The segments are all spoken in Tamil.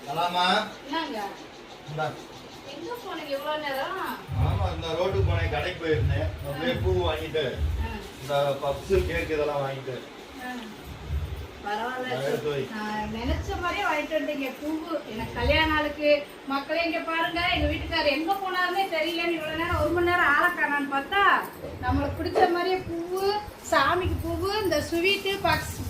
கலாமா என்னங்க இந்தா. எங்க போனீங்க இவ்வளவு நேரம்? ஆமா இந்த ரோட்டுக்கு போனேன், கடைக்கு போயிருந்தேன். அப்படியே பூ வாங்கிட்டு இந்த பப்ஸ் கேக் இதெல்லாம் வாங்கிட்டு பரவாயில்ல, நான் நினைச்ச மாதிரியே வாங்கிட்டு வந்துட்டீங்க. பூவு எனக்கு கல்யாண நாளுக்கு. மக்களே இங்க பாருங்க, எங்க வீட்டுக்காரர் எங்க போனாருன்னே தெரியலன்னு இவ்வளவு நேரம் 1 மணி நேரம் ஆளக்கானான்னு பார்த்தா நம்மளுக்கு பிடிச்ச மாதிரியே பூவு, சாமிக்கு பூவு, இந்த ஸ்வீட்டு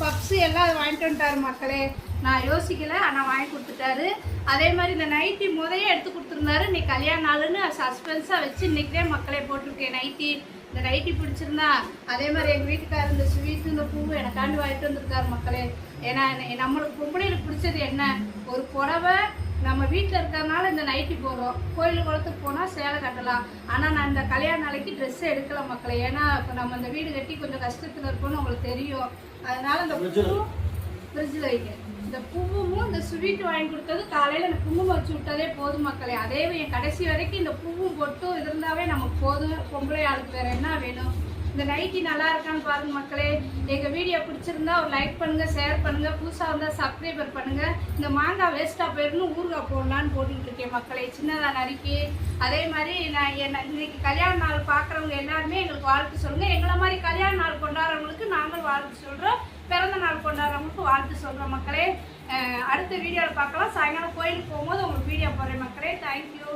பப்ஸ் எல்லாம் வாங்கிட்டு வந்துட்டாரு மக்களே. நான் யோசிக்கல, ஆனால் வாங்கி கொடுத்துட்டாரு. அதே மாதிரி இந்த நைட்டி முதையே எடுத்து கொடுத்துருந்தாரு. இன்னைக்கு கல்யாண நாளுன்னு சஸ்பென்ஸாக வச்சு இன்னைக்குதே மக்களே போட்டிருக்கேன் நைட்டி. இந்த நைட்டி பிடிச்சிருந்தா அதே மாதிரி எங்கள் வீட்டுக்காரர் இந்த ஸ்வீட்டு இந்த பூவு எனக்காண்டு வாங்கிட்டு வந்திருக்காரு மக்களே. ஏன்னா நம்மளுக்கு பொம்பளைகளுக்கு பிடிச்சது என்ன, ஒரு புடவை நம்ம வீட்டில் இருக்கிறதுனால இந்த நைட்டி போடுறோம். கோயில் குளத்துக்கு போனால் சேலை கட்டலாம். ஆனால் நான் இந்த கல்யாண நாளைக்கு ட்ரெஸ்ஸை எடுக்கல மக்களே. ஏன்னா இப்போ நம்ம இந்த வீடு கட்டி கொஞ்சம் கஷ்டத்தில் இருக்கோம்னு உங்களுக்கு தெரியும். அதனால இந்த பூ ஃப்ரிட்ஜில் வைக்க, இந்த பூவும் இந்த ஸ்வீட் வாங்கி கொடுத்தது காலையில் இந்த குங்குமம் வச்சு விட்டதே போதும் மக்களே. அதே என் கடைசி வரைக்கும் இந்த பூவும் பொட்டும் இருந்தாவே நமக்கு போதும். பொம்பளை ஆளுக்கு வேறு என்ன வேணும்? இந்த நைட்டி நல்லா இருக்கான்னு பாருங்க மக்களே. எங்கள் வீடியோ பிடிச்சிருந்தா ஒரு லைக் பண்ணுங்கள், ஷேர் பண்ணுங்கள், புதுசாக இருந்தால் சப்ஸ்கிரைபர் பண்ணுங்கள். இந்த மாங்காய் வேஸ்ட்டாக போயிருந்து ஊறுகாய் போடலான்னு போட்டுக்கிட்டு இருக்கேன் மக்களே, சின்னதாக நறுக்கி. அதே மாதிரி நான் இன்னைக்கு கல்யாண நாள் பார்க்குறவங்க எல்லாருமே எங்களுக்கு வாழ்த்து சொல்லுங்கள். எங்களை மாதிரி கல்யாண நாள் கொண்டாடுறவங்களுக்கு நாங்கள் வாழ்த்து சொல்கிறோம். பிறந்த நாள் கொண்டாடுறவங்களுக்கு வாழ்த்து சொல்கிறோம் மக்களே. அடுத்த வீடியோவில் பார்க்கலாம். சாயங்காலம் கோயிலுக்கு போகும்போது உங்களுக்கு வீடியோ போடுறேன் மக்களே. தேங்க்யூ.